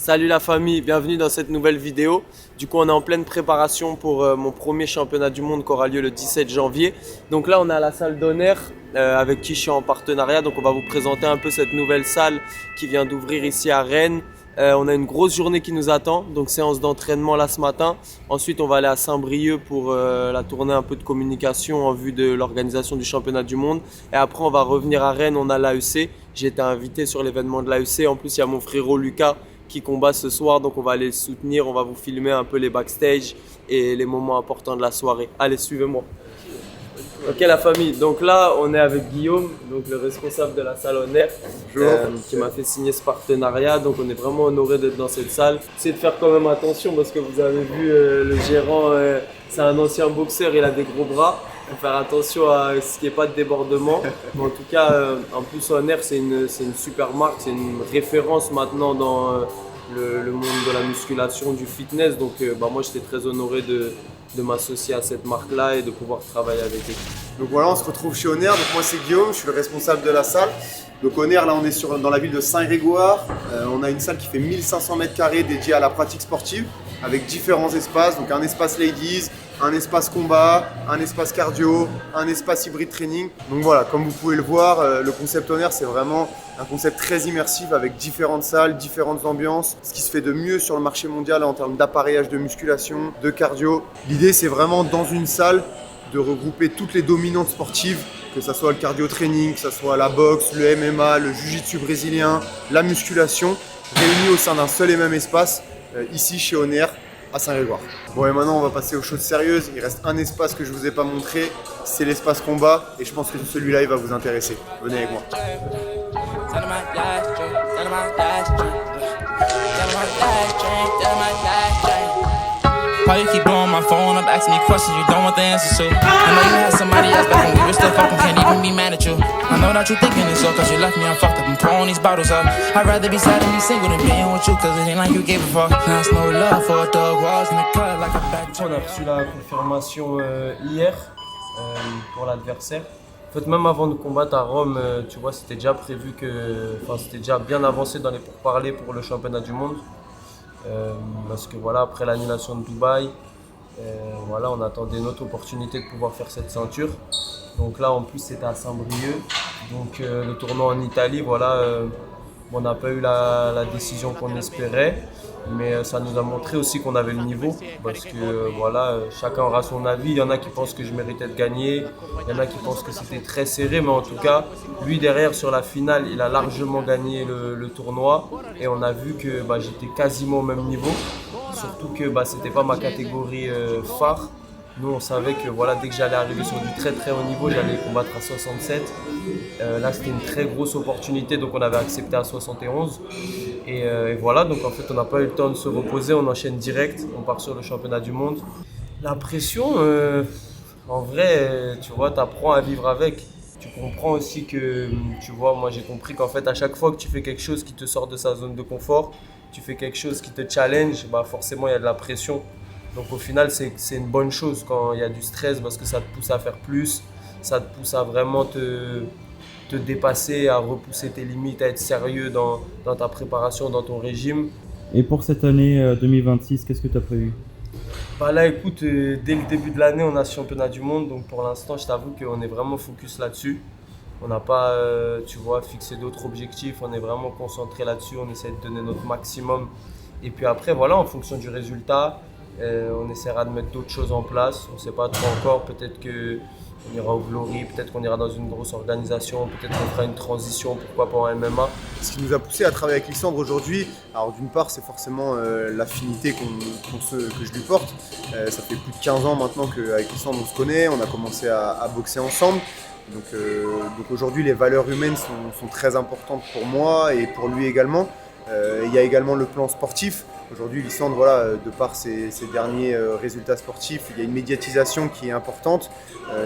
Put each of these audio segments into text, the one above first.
Salut la famille, bienvenue dans cette nouvelle vidéo. Du coup, on est en pleine préparation pour mon premier championnat du monde qui aura lieu le 17 janvier. Donc là, on est à la salle d'honneur avec qui je suis en partenariat. Donc on va vous présenter un peu cette nouvelle salle qui vient d'ouvrir ici à Rennes. On a une grosse journée qui nous attend, donc séance d'entraînement là ce matin. Ensuite, on va aller à Saint-Brieuc pour la tournée un peu de communication en vue de l'organisation du championnat du monde. Et après, on va revenir à Rennes, on a l'AEC. J'ai été invité sur l'événement de l'AEC. En plus, il y a mon frérot Lucas qui combat ce soir, donc on va aller le soutenir, on va vous filmer un peu les backstage et les moments importants de la soirée. Allez, suivez-moi. Ok la famille, donc là on est avec Guillaume, donc le responsable de la salle honneur, qui m'a fait signer ce partenariat, donc on est vraiment honoré d'être dans cette salle. Essayez de faire quand même attention parce que vous avez vu le gérant, c'est un ancien boxeur, il a des gros bras. Il faut faire attention à ce qu'il n'y ait pas de débordement. Mais en tout cas, en plus Honor c'est une super marque, c'est une référence maintenant dans le monde de la musculation, du fitness. Donc moi j'étais très honoré de m'associer à cette marque-là et de pouvoir travailler avec eux. Donc voilà, on se retrouve chez Honor. Donc moi c'est Guillaume, je suis le responsable de la salle. Donc Honor, là on est dans la ville de Saint-Grégoire. On a une salle qui fait 1500 m² dédiée à la pratique sportive avec différents espaces. Donc un espace ladies, un espace combat, un espace cardio, un espace hybride training. Donc voilà, comme vous pouvez le voir, le concept Honor c'est vraiment un concept très immersif avec différentes salles, différentes ambiances. Ce qui se fait de mieux sur le marché mondial en termes d'appareillage de musculation, de cardio. L'idée c'est vraiment dans une salle de regrouper toutes les dominantes sportives, que ce soit le cardio training, que ce soit la boxe, le MMA, le jiu-jitsu brésilien, la musculation, réunis au sein d'un seul et même espace, ici chez Honor à Saint-Grégoire. Bon et maintenant on va passer aux choses sérieuses. Il reste un espace que je ne vous ai pas montré, c'est l'espace combat et je pense que celui-là il va vous intéresser. Venez avec moi. Why you keep blowing my phone up, asking me questions you don't want the answers to? I know you had somebody else back when we were still fucking, can't even be mad at you. I know that you thinking it's all cause you left me, I'm fucked up and pouring these bottles up. I'd rather be sad and be single than being with you cause it ain't like you gave a fuck. That's no love for a dog, walls in the cut like a back. On a reçu la confirmation hier pour l'adversaire. En fait, même avant de combattre à Rome, tu vois, c'était déjà prévu c'était déjà bien avancé dans les pourparlers pour le championnat du monde. Parce que voilà, après l'annulation de Dubaï, voilà, on attendait une autre opportunité de pouvoir faire cette ceinture. Donc là, en plus, c'était à Saint-Brieuc. Donc le tournoi en Italie, voilà, on n'a pas eu la décision qu'on espérait. Mais ça nous a montré aussi qu'on avait le niveau. Parce que voilà, chacun aura son avis. Il y en a qui pensent que je méritais de gagner. Il y en a qui pensent que c'était très serré. Mais en tout cas, lui derrière sur la finale, il a largement gagné le tournoi. Et on a vu que j'étais quasiment au même niveau. Surtout que c'était pas ma catégorie phare. Nous, on savait que voilà, dès que j'allais arriver sur du très très haut niveau, j'allais combattre à 67. Là, c'était une très grosse opportunité, donc on avait accepté à 71. Et voilà, donc en fait, on n'a pas eu le temps de se reposer, on enchaîne direct, on part sur le championnat du monde. La pression, en vrai, tu vois, tu apprends à vivre avec. Tu comprends aussi que, tu vois, moi j'ai compris qu'en fait, à chaque fois que tu fais quelque chose qui te sort de sa zone de confort, tu fais quelque chose qui te challenge, forcément, il y a de la pression. Donc au final, c'est une bonne chose quand il y a du stress parce que ça te pousse à faire plus, ça te pousse à vraiment te dépasser, à repousser tes limites, à être sérieux dans ta préparation, dans ton régime. Et pour cette année 2026, qu'est-ce que tu as prévu? Là écoute, dès le début de l'année, on a ce championnat du monde, donc pour l'instant, je t'avoue qu'on est vraiment focus là-dessus. On n'a pas, tu vois, fixé d'autres objectifs, on est vraiment concentré là-dessus, on essaie de donner notre maximum. Et puis après, voilà, en fonction du résultat, on essaiera de mettre d'autres choses en place. On ne sait pas trop encore, peut-être qu'on ira au Glory, peut-être qu'on ira dans une grosse organisation, peut-être qu'on fera une transition, pourquoi pas en MMA. Ce qui nous a poussé à travailler avec Lissandre aujourd'hui, alors d'une part c'est forcément l'affinité que je lui porte. Ça fait plus de 15 ans maintenant qu'avec Lissandre on se connaît, on a commencé à boxer ensemble. Donc aujourd'hui les valeurs humaines sont très importantes pour moi et pour lui également. Il y a également le plan sportif. Aujourd'hui, Lissandre, voilà, de par ses derniers résultats sportifs, il y a une médiatisation qui est importante.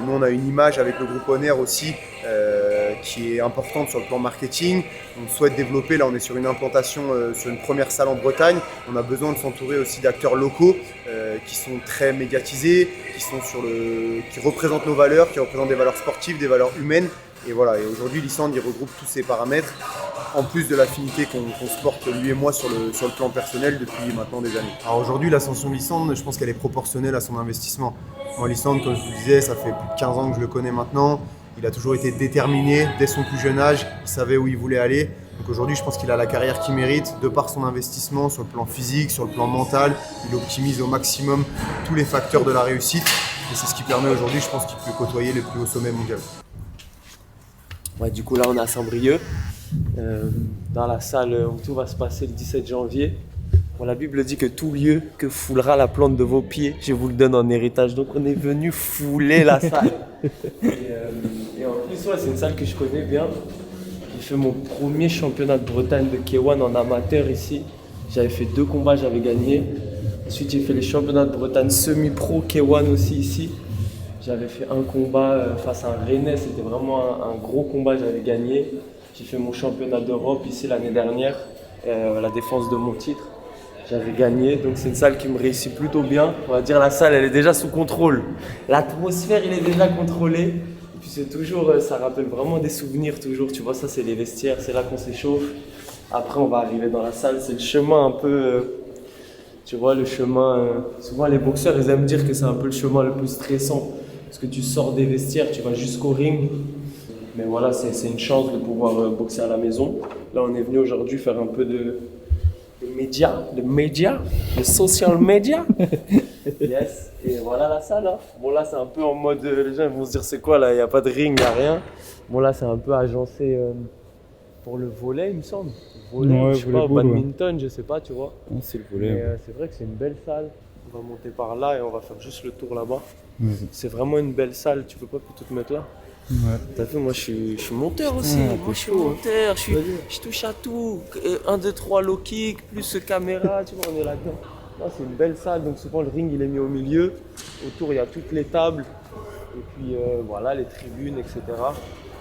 Nous, on a une image avec le groupe Honor aussi qui est importante sur le plan marketing. On souhaite développer, là on est sur une implantation sur une première salle en Bretagne. On a besoin de s'entourer aussi d'acteurs locaux qui sont très médiatisés, qui représentent nos valeurs, qui représentent des valeurs sportives, des valeurs humaines. Et voilà, et aujourd'hui, Lysandre, il regroupe tous ces paramètres, en plus de l'affinité qu'on se porte, lui et moi, sur le plan personnel depuis maintenant des années. Alors aujourd'hui, l'ascension de Lysandre, je pense qu'elle est proportionnelle à son investissement. Moi, Lysandre, comme je vous disais, ça fait plus de 15 ans que je le connais maintenant. Il a toujours été déterminé dès son plus jeune âge, il savait où il voulait aller. Donc aujourd'hui, je pense qu'il a la carrière qu'il mérite de par son investissement sur le plan physique, sur le plan mental. Il optimise au maximum tous les facteurs de la réussite. Et c'est ce qui permet aujourd'hui, je pense, qu'il peut côtoyer les plus hauts sommets mondiaux. Ouais, du coup, là, on est à Saint-Brieuc, dans la salle où tout va se passer le 17 janvier. Bon, la Bible dit que tout lieu que foulera la plante de vos pieds, je vous le donne en héritage. Donc, on est venu fouler la salle. Et en plus, ouais, c'est une salle que je connais bien. J'ai fait mon premier championnat de Bretagne de K1 en amateur ici. J'avais fait 2 combats, j'avais gagné. Ensuite, j'ai fait les championnats de Bretagne semi-pro K1 aussi ici. J'avais fait un combat face à un Rennais, c'était vraiment un gros combat, j'avais gagné. J'ai fait mon championnat d'Europe ici l'année dernière, la défense de mon titre. J'avais gagné, donc c'est une salle qui me réussit plutôt bien. On va dire la salle, elle est déjà sous contrôle. L'atmosphère, il est déjà contrôlé. Et puis c'est toujours, ça rappelle vraiment des souvenirs toujours. Tu vois, ça c'est les vestiaires, c'est là qu'on s'échauffe. Après, on va arriver dans la salle, c'est le chemin un peu... tu vois, le chemin... souvent les boxeurs, ils aiment dire que c'est un peu le chemin le plus stressant. Parce que tu sors des vestiaires, tu vas jusqu'au ring. Mais voilà, c'est une chance de pouvoir boxer à la maison. Là, on est venu aujourd'hui faire un peu de médias, de social media. Yes. Et voilà la salle. Hein. Bon, là, c'est un peu en mode... les gens vont se dire, c'est quoi là? Il n'y a pas de ring, il n'y a rien. Bon, là, c'est un peu agencé pour le volley, il me semble. Volley, Ouais, je sais pas, volleyball, badminton, je sais pas, tu vois. Ah, c'est le volet. Mais c'est vrai que c'est une belle salle. On va monter par là et on va faire juste le tour là-bas. Ouais. C'est vraiment une belle salle, tu peux pas plutôt te mettre là. Ouais. T'as vu, moi je suis monteur aussi. Moi je suis monteur, je touche à tout. 1, 2, 3 low kick, plus caméra, tu vois, on est là-dedans. Là, c'est une belle salle, donc souvent le ring il est mis au milieu. Autour il y a toutes les tables. Et puis voilà, les tribunes, etc.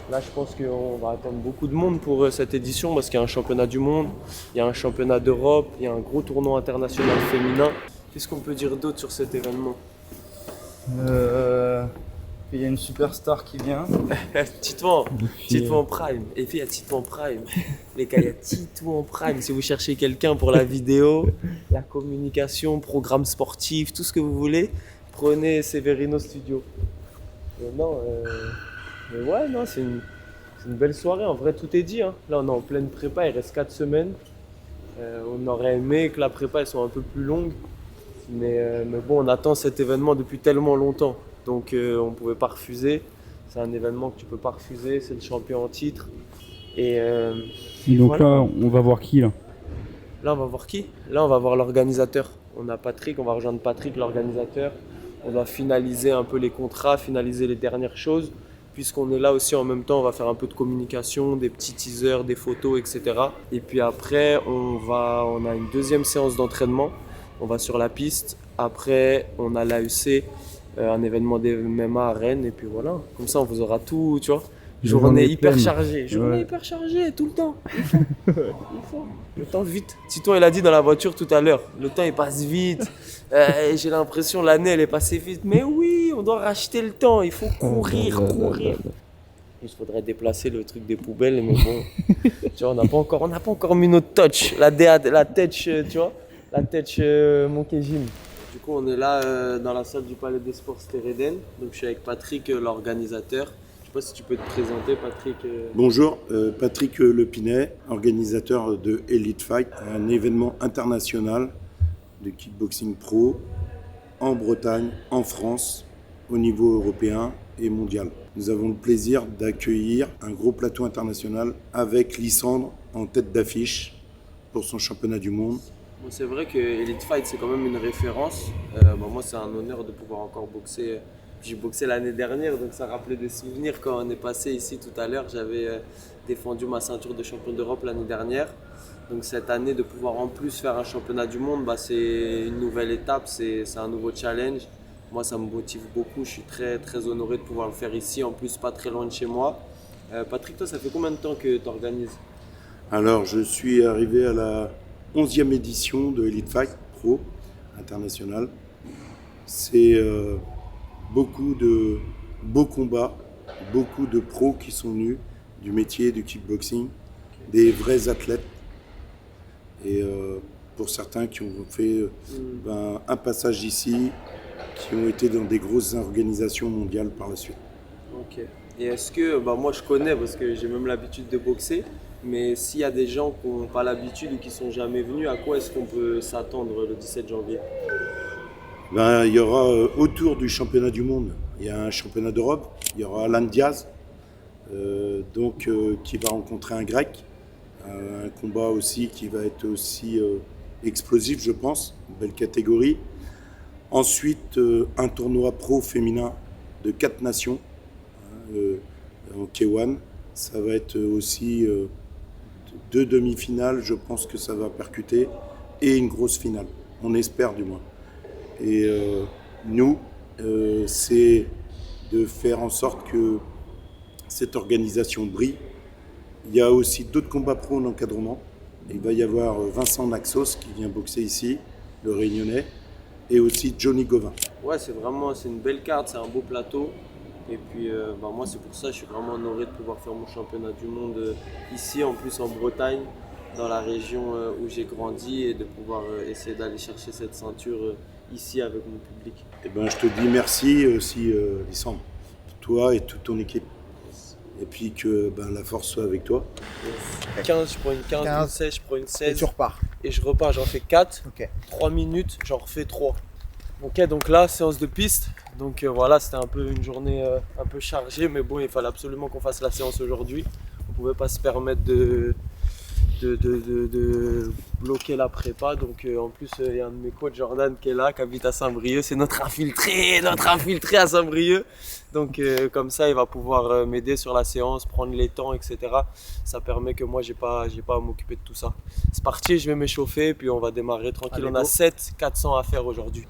Là, je pense qu'on va attendre beaucoup de monde pour cette édition parce qu'il y a un championnat du monde, il y a un championnat d'Europe, il y a un gros tournoi international féminin. Qu'est-ce qu'on peut dire d'autre sur cet événement? Il y a une superstar qui vient. Titouan en prime. Et puis il y a Titouan en prime. Les gars, il y a Titouan en prime. Si vous cherchez quelqu'un pour la vidéo, la communication, programme sportif, tout ce que vous voulez, prenez Severino Studio. Mais ouais, non, c'est une belle soirée. En vrai, tout est dit. Hein. Là, on est en pleine prépa, il reste 4 semaines. On aurait aimé que la prépa elle soit un peu plus longue. Mais bon, on attend cet événement depuis tellement longtemps. Donc on ne pouvait pas refuser. C'est un événement que tu ne peux pas refuser. C'est le champion en titre. Et donc voilà. là, on va voir qui là? Là, on va voir qui? Là, on va voir l'organisateur. On a Patrick, on va rejoindre Patrick, l'organisateur. On va finaliser un peu les contrats, finaliser les dernières choses. Puisqu'on est là aussi en même temps, on va faire un peu de communication, des petits teasers, des photos, etc. Et puis après, on a une deuxième séance d'entraînement. On va sur la piste. Après, on a l'AEC, un événement des MMA à Rennes. Et puis voilà, comme ça, on vous aura tout, tu vois. Journée hyper chargée. Journée hyper chargée, tout le temps. Il faut. Le temps vite. Titouan, il a dit dans la voiture tout à l'heure, le temps, il passe vite. J'ai l'impression l'année, elle est passée vite. Mais oui, on doit racheter le temps. Il faut courir. Il faudrait déplacer le truc des poubelles. Mais bon, tu vois, on n'a pas encore mis notre touch. La touch, tu vois. La touch Monkey Gym. Du coup, on est là dans la salle du Palais des Sports Stereden. Donc, je suis avec Patrick, l'organisateur. Je ne sais pas si tu peux te présenter, Patrick. Bonjour, Patrick Lepinet, organisateur de Elite Fight, un événement international de kickboxing pro en Bretagne, en France, au niveau européen et mondial. Nous avons le plaisir d'accueillir un gros plateau international avec Lysandre en tête d'affiche pour son championnat du monde. Bon, c'est vrai que Elite Fight, c'est quand même une référence. Moi, c'est un honneur de pouvoir encore boxer. J'ai boxé l'année dernière, donc ça rappelait des souvenirs quand on est passé ici tout à l'heure. J'avais défendu ma ceinture de champion d'Europe l'année dernière. Donc cette année, de pouvoir en plus faire un championnat du monde, c'est une nouvelle étape, c'est un nouveau challenge. Moi, ça me motive beaucoup. Je suis très, très honoré de pouvoir le faire ici, en plus pas très loin de chez moi. Patrick, toi, ça fait combien de temps que tu organises? Alors, je suis arrivé à la 11e édition de Elite Fight Pro international. C'est beaucoup de beaux combats, beaucoup de pros qui sont venus du métier du kickboxing, des vrais athlètes. Et pour certains qui ont fait un passage ici, qui ont été dans des grosses organisations mondiales par la suite. Ok. Et est-ce que, moi je connais parce que j'ai même l'habitude de boxer, mais s'il y a des gens qui n'ont pas l'habitude ou qui ne sont jamais venus, à quoi est-ce qu'on peut s'attendre le 17 janvier? Il y aura autour du championnat du monde, il y a un championnat d'Europe, il y aura Alan Diaz, qui va rencontrer un grec, un combat aussi qui va être aussi explosif je pense, une belle catégorie. Ensuite un tournoi pro féminin de 4 nations en K1, ça va être aussi 2 demi-finales, je pense que ça va percuter, et une grosse finale, on espère du moins. Et nous, c'est de faire en sorte que cette organisation brille. Il y a aussi d'autres combats pro en encadrement. Il va y avoir Vincent Naxos qui vient boxer ici, le Réunionnais, et aussi Johnny Gauvin. Ouais, c'est une belle carte, c'est un beau plateau. Et puis moi c'est pour ça que je suis vraiment honoré de pouvoir faire mon championnat du monde ici, en plus en Bretagne, dans la région où j'ai grandi, et de pouvoir essayer d'aller chercher cette ceinture ici avec mon public. Et je te dis merci aussi Lissandre, toi et toute ton équipe. Et puis que la force soit avec toi. 15, je prends une 15, une 16, je prends une 16. Et tu repars. Et je repars, j'en fais 4. Ok. 3 minutes, j'en refais 3. Ok, donc là, séance de piste. Donc voilà, c'était un peu une journée un peu chargée, mais bon, il fallait absolument qu'on fasse la séance aujourd'hui. On ne pouvait pas se permettre de bloquer la prépa. Donc en plus, il y a un de mes coachs, Jordan, qui est là, qui habite à Saint-Brieuc. C'est notre infiltré à Saint-Brieuc. Donc comme ça, il va pouvoir m'aider sur la séance, prendre les temps, etc. Ça permet que moi, j'ai pas à m'occuper de tout ça. C'est parti, je vais m'échauffer, puis on va démarrer tranquille. Allez, on a go. 7 400 à faire aujourd'hui.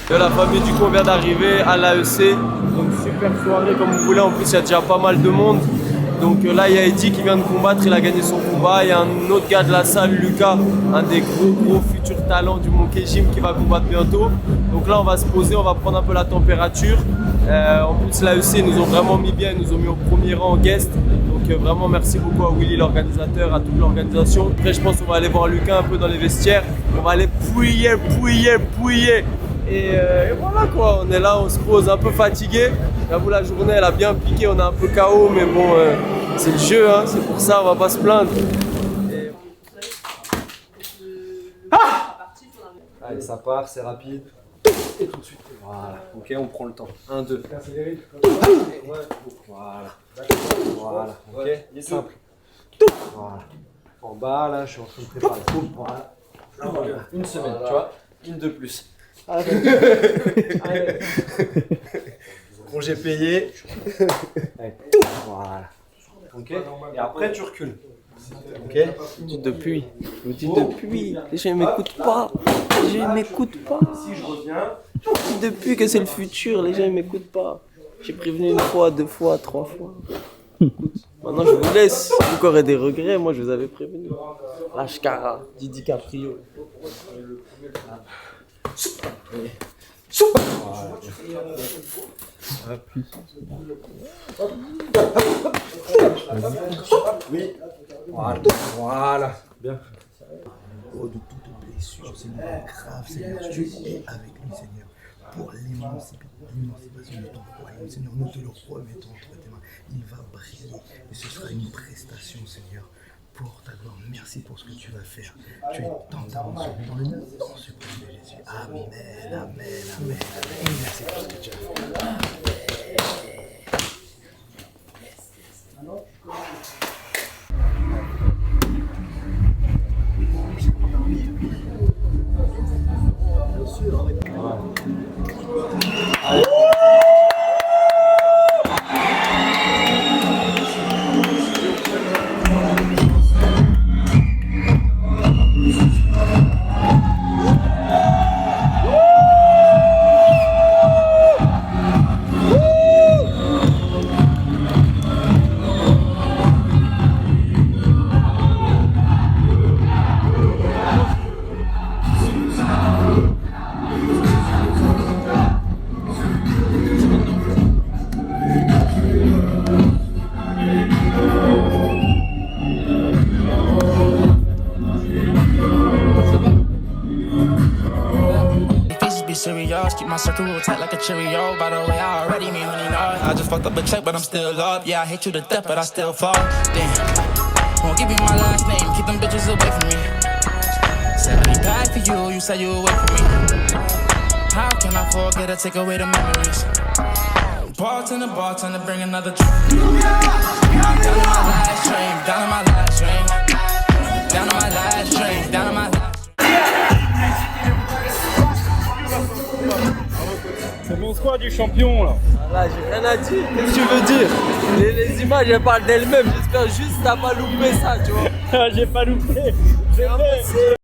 De la famille, du coup, on vient d'arriver à l'AEC. Donc super soirée comme vous voulez. En plus, il y a déjà pas mal de monde. Donc là, il y a Eddie qui vient de combattre, il a gagné son combat. Il y a un autre gars de la salle, Lucas, un des gros futurs talents du Monkey Gym qui va combattre bientôt. Donc là, on va se poser, on va prendre un peu la température. En plus, l'AEC, ils nous ont vraiment mis bien, ils nous ont mis au premier rang en guest. Donc vraiment, merci beaucoup à Willy, l'organisateur, à toute l'organisation. Après, je pense qu'on va aller voir Lucas un peu dans les vestiaires. On va aller pouiller. Et voilà quoi, on est là, on se pose un peu fatigué. J'avoue, la journée elle a bien piqué, on est un peu KO, mais bon, c'est le jeu, hein, c'est pour ça, on va pas se plaindre. Allez, ça part, c'est rapide. Et tout de suite. Voilà. Ok, on prend le temps. 1, 2. Voilà. Voilà. Ok, il est simple. Voilà. En bas, là, je suis en train de préparer. Voilà. Une semaine, tu vois. Une de plus. Allez. Congé payé. Allez. Voilà. Ok. Et après, tu recules. Ok. Depuis, je vous dis depuis, les gens ils m'écoutent pas. Si je reviens, depuis que c'est le futur, les gens ils m'écoutent pas. J'ai prévenu 1 fois, 2 fois, 3 fois. Écoute, maintenant je vous laisse. Si vous aurez des regrets, moi je vous avais prévenu. Lashkara, Didi Caprio. Oui. Voilà. Bien. Oh, de toute blessure, Seigneur, grave, Seigneur, tu es avec lui, Seigneur, pour l'émancipation de ton royaume, Seigneur, nous te le remettons entre tes mains. Il va briller et ce sera une prestation, Seigneur, pour ta gloire. Merci pour ce que tu vas faire. Tu es dans ta mention, dans le nom suprême de Jésus. Amen, amen, amen, amen. Merci pour ce que tu as fait. My circle will tight like a Cheerio. By the way, I already mean honey, no. I just fucked up a check, but I'm still up. Yeah, I hate you to death, but I still fall. Damn. Won't give you my last name, keep them bitches away from me. 70 back for you, you said you away from me. How can I forget to take away the memories? Bartender, bring another drink. Down on my last train, down on my last train. Down on my last train, down on my last train. C'est bon squad du champion là. Là, j'ai rien à dire. Qu'est-ce que tu veux dire? Les images, elles parlent d'elles-mêmes. J'espère juste que t'as pas loupé ça, tu vois. J'ai pas loupé. J'ai fait.